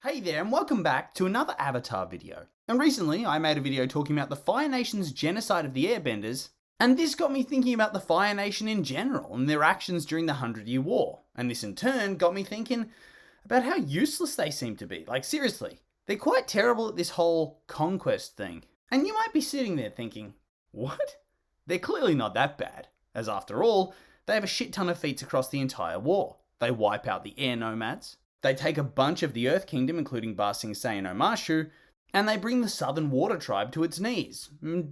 Hey there and welcome back to another Avatar video. And recently I made a video talking about the Fire Nation's genocide of the Airbenders, and this got me thinking about the Fire Nation in general and their actions during the 100-Year War. And this in turn got me thinking about how useless they seem to be. Like seriously, they're quite terrible at this whole conquest thing. And you might be sitting there thinking, what? They're clearly not that bad, as after all, they have a shit ton of feats across the entire war. They wipe out the air nomads, they take a bunch of the Earth Kingdom, including Ba Sing Se and Omashu, and they bring the Southern Water Tribe to its knees.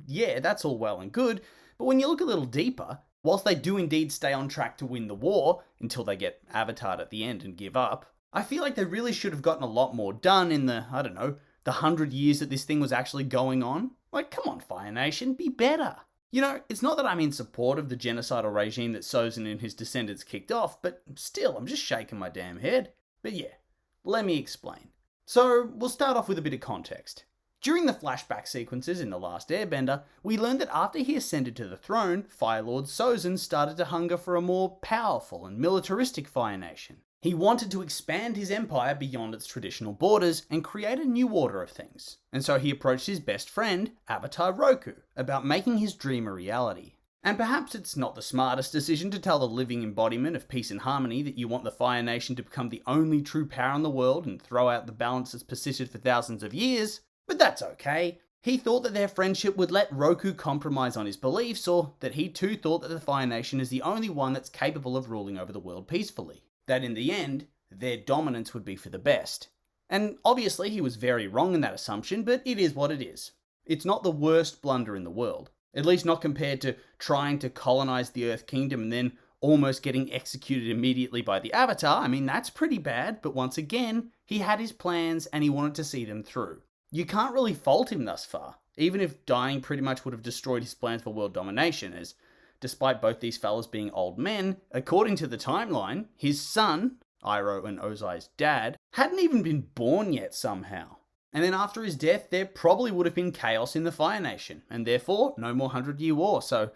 Yeah, that's all well and good, but when you look a little deeper, whilst they do indeed stay on track to win the war, until they get avatared at the end and give up, I feel like they really should have gotten a lot more done in the 100 years that this thing was actually going on. Like, come on, Fire Nation, be better. You know, it's not that I'm in support of the genocidal regime that Sozin and his descendants kicked off, but still, I'm just shaking my damn head. But yeah, let me explain. So, we'll start off with a bit of context. During the flashback sequences in The Last Airbender, we learned that after he ascended to the throne, Fire Lord Sozin started to hunger for a more powerful and militaristic Fire Nation. He wanted to expand his empire beyond its traditional borders and create a new order of things. And so he approached his best friend, Avatar Roku, about making his dream a reality. And perhaps it's not the smartest decision to tell the living embodiment of peace and harmony that you want the Fire Nation to become the only true power in the world and throw out the balance that's persisted for thousands of years, but that's okay. He thought that their friendship would let Roku compromise on his beliefs, or that he too thought that the Fire Nation is the only one that's capable of ruling over the world peacefully. That in the end, their dominance would be for the best. And obviously he was very wrong in that assumption, but it is what it is. It's not the worst blunder in the world. At least not compared to trying to colonize the Earth Kingdom and then almost getting executed immediately by the Avatar. I mean, that's pretty bad, but once again, he had his plans and he wanted to see them through. You can't really fault him thus far, even if dying pretty much would have destroyed his plans for world domination, as despite both these fellas being old men, according to the timeline, his son, Iroh and Ozai's dad, hadn't even been born yet somehow. And then after his death, there probably would have been chaos in the Fire Nation, and therefore, no more 100-Year War, so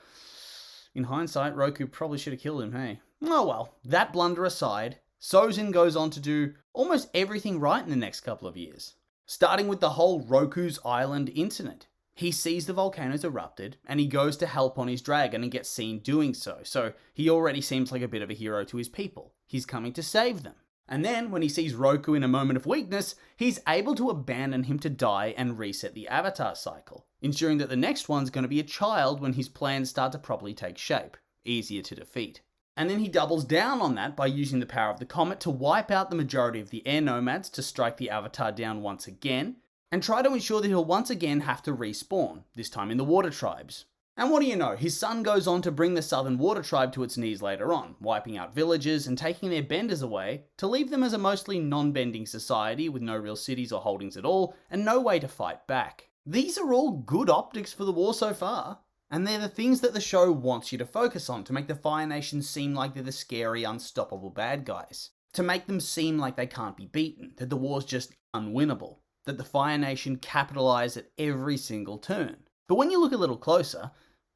in hindsight, Roku probably should have killed him, hey? Oh well, that blunder aside, Sozin goes on to do almost everything right in the next couple of years. Starting with the whole Roku's Island incident. He sees the volcanoes erupted, and he goes to help on his dragon and gets seen doing so he already seems like a bit of a hero to his people. He's coming to save them. And then, when he sees Roku in a moment of weakness, he's able to abandon him to die and reset the Avatar cycle, ensuring that the next one's going to be a child when his plans start to properly take shape, easier to defeat. And then he doubles down on that by using the power of the comet to wipe out the majority of the air nomads to strike the Avatar down once again, and try to ensure that he'll once again have to respawn, this time in the water tribes. And what do you know, his son goes on to bring the Southern Water Tribe to its knees later on, wiping out villages and taking their benders away to leave them as a mostly non-bending society with no real cities or holdings at all and no way to fight back. These are all good optics for the war so far, and they're the things that the show wants you to focus on to make the Fire Nation seem like they're the scary, unstoppable bad guys. To make them seem like they can't be beaten, that the war's just unwinnable, that the Fire Nation capitalize at every single turn. But when you look a little closer,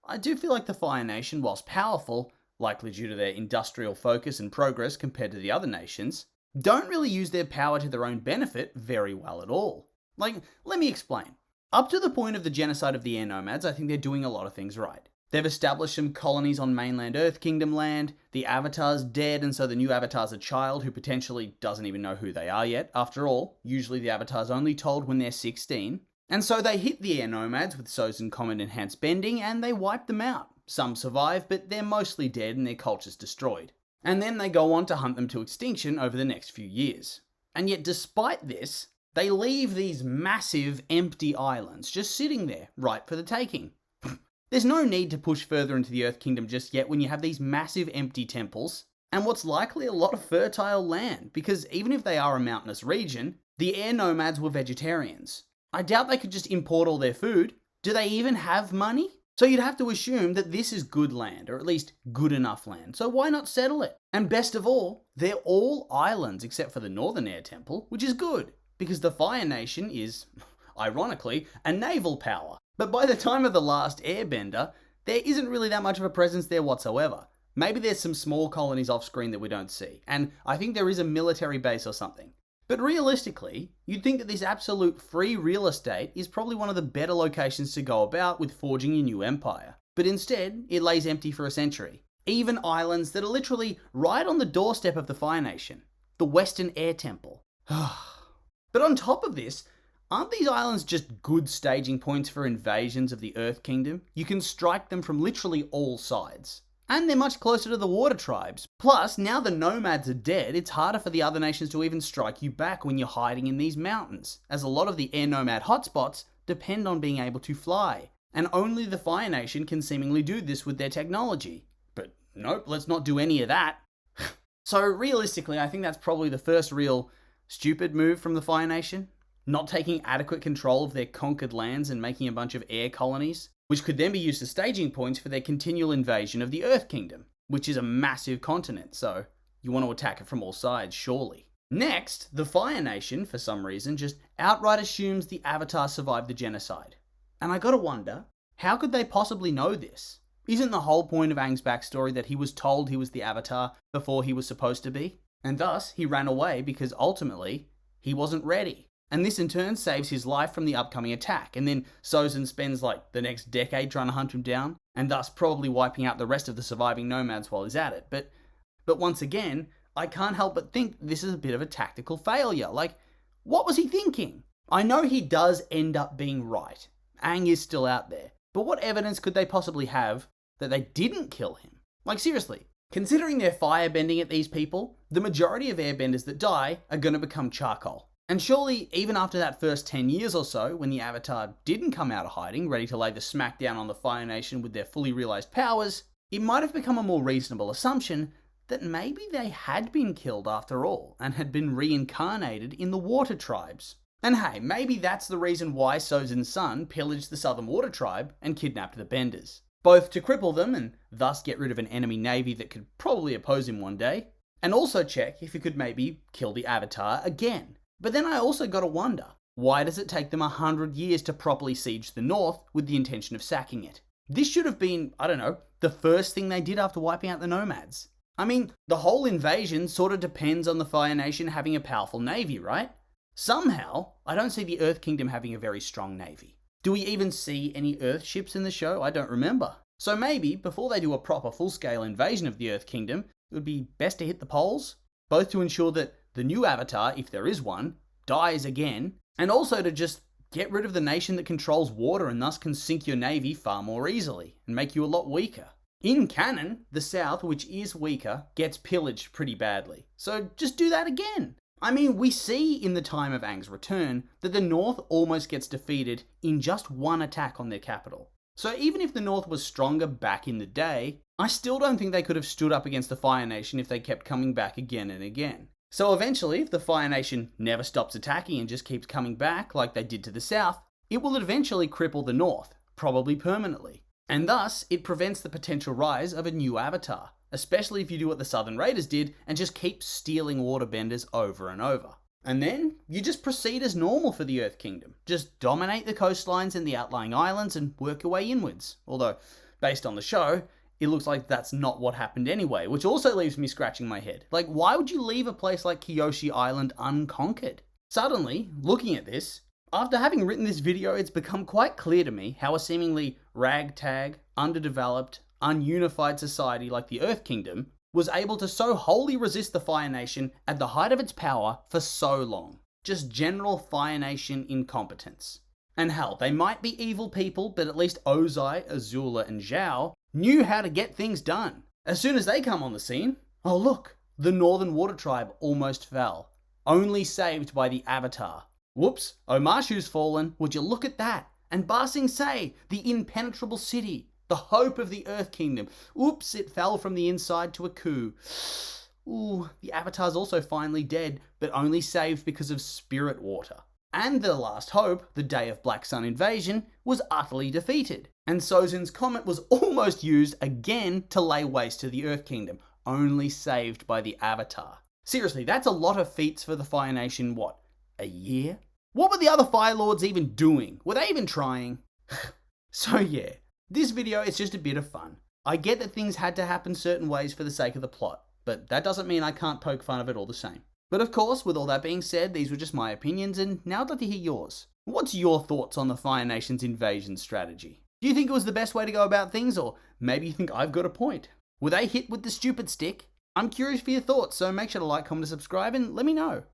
I do feel like the Fire Nation, whilst powerful, likely due to their industrial focus and progress compared to the other nations, don't really use their power to their own benefit very well at all. Like, let me explain. Up to the point of the genocide of the air nomads, I think they're doing a lot of things right. They've established some colonies on mainland Earth Kingdom land, the Avatar's dead, and so the new Avatar's a child who potentially doesn't even know who they are yet. After all, usually the Avatar's only told when they're 16. And so they hit the air nomads with Sozin Comet enhanced bending and they wipe them out. Some survive, but they're mostly dead and their culture's destroyed. And then they go on to hunt them to extinction over the next few years. And yet despite this, they leave these massive empty islands just sitting there, ripe for the taking. There's no need to push further into the Earth Kingdom just yet when you have these massive empty temples and what's likely a lot of fertile land, because even if they are a mountainous region, the air nomads were vegetarians. I doubt they could just import all their food. Do they even have money? So you'd have to assume that this is good land, or at least good enough land, so why not settle it? And best of all, they're all islands except for the Northern Air Temple, which is good, because the Fire Nation is, ironically, a naval power. But by the time of The Last Airbender, there isn't really that much of a presence there whatsoever. Maybe there's some small colonies off screen that we don't see, and I think there is a military base or something. But realistically, you'd think that this absolute free real estate is probably one of the better locations to go about with forging your new empire. But instead, it lays empty for a century. Even islands that are literally right on the doorstep of the Fire Nation. The Western Air Temple. But on top of this, aren't these islands just good staging points for invasions of the Earth Kingdom? You can strike them from literally all sides. And they're much closer to the water tribes. Plus, now the nomads are dead, it's harder for the other nations to even strike you back when you're hiding in these mountains, as a lot of the air nomad hotspots depend on being able to fly. And only the Fire Nation can seemingly do this with their technology. But nope, let's not do any of that. So realistically, I think that's probably the first real stupid move from the Fire Nation. Not taking adequate control of their conquered lands and making a bunch of air colonies, which could then be used as staging points for their continual invasion of the Earth Kingdom, which is a massive continent, so you want to attack it from all sides, surely. Next, the Fire Nation, for some reason, just outright assumes the Avatar survived the genocide. And I gotta wonder, how could they possibly know this? Isn't the whole point of Aang's backstory that he was told he was the Avatar before he was supposed to be? And thus, he ran away because ultimately, he wasn't ready. And this in turn saves his life from the upcoming attack, and then Sozin spends like the next decade trying to hunt him down, and thus probably wiping out the rest of the surviving nomads while he's at it. But once again, I can't help but think this is a bit of a tactical failure. Like, what was he thinking? I know he does end up being right. Aang is still out there. But what evidence could they possibly have that they didn't kill him? Like, seriously, considering they're firebending at these people, the majority of airbenders that die are going to become charcoal. And surely, even after that first 10 years or so, when the Avatar didn't come out of hiding, ready to lay the smackdown on the Fire Nation with their fully realised powers, it might have become a more reasonable assumption that maybe they had been killed after all, and had been reincarnated in the Water Tribes. And hey, maybe that's the reason why Sozin's son pillaged the Southern Water Tribe and kidnapped the Benders. Both to cripple them, and thus get rid of an enemy navy that could probably oppose him one day, and also check if he could maybe kill the Avatar again. But then I also gotta wonder, why does it take them 100 years to properly siege the North with the intention of sacking it? This should have been, I don't know, the first thing they did after wiping out the nomads. I mean, the whole invasion sort of depends on the Fire Nation having a powerful navy, right? Somehow, I don't see the Earth Kingdom having a very strong navy. Do we even see any Earth ships in the show? I don't remember. So maybe, before they do a proper full-scale invasion of the Earth Kingdom, it would be best to hit the poles, both to ensure that the new Avatar, if there is one, dies again, and also to just get rid of the nation that controls water and thus can sink your navy far more easily, and make you a lot weaker. In canon, the South, which is weaker, gets pillaged pretty badly. So just do that again. I mean, we see in the time of Aang's return that the North almost gets defeated in just one attack on their capital. So even if the North was stronger back in the day, I still don't think they could have stood up against the Fire Nation if they kept coming back again and again. So eventually, if the Fire Nation never stops attacking and just keeps coming back like they did to the South, it will eventually cripple the North, probably permanently. And thus, it prevents the potential rise of a new Avatar, especially if you do what the Southern Raiders did and just keep stealing waterbenders over and over. And then, you just proceed as normal for the Earth Kingdom. Just dominate the coastlines and the outlying islands and work your way inwards. Although, based on the show, it looks like that's not what happened anyway, which also leaves me scratching my head. Like, why would you leave a place like Kyoshi Island unconquered? Suddenly, looking at this, after having written this video, it's become quite clear to me how a seemingly ragtag, underdeveloped, ununified society like the Earth Kingdom was able to so wholly resist the Fire Nation at the height of its power for so long. Just general Fire Nation incompetence. And hell, they might be evil people, but at least Ozai, Azula, and Zhao knew how to get things done. As soon as they come on the scene, oh look, the Northern Water Tribe almost fell. Only saved by the Avatar. Whoops, Omashu's fallen, would you look at that? And Ba Sing Se, the impenetrable city, the hope of the Earth Kingdom. Oops, it fell from the inside to a coup. Ooh, the Avatar's also finally dead, but only saved because of spirit water. And the last hope, the Day of Black Sun invasion, was utterly defeated. And Sozin's comet was almost used again to lay waste to the Earth Kingdom, only saved by the Avatar. Seriously, that's a lot of feats for the Fire Nation, what, a year? What were the other Fire Lords even doing? Were they even trying? So yeah, this video is just a bit of fun. I get that things had to happen certain ways for the sake of the plot, but that doesn't mean I can't poke fun of it all the same. But of course, with all that being said, these were just my opinions, and now I'd like to hear yours. What's your thoughts on the Fire Nation's invasion strategy? Do you think it was the best way to go about things, or maybe you think I've got a point? Were they hit with the stupid stick? I'm curious for your thoughts, so make sure to like, comment, and subscribe, and let me know.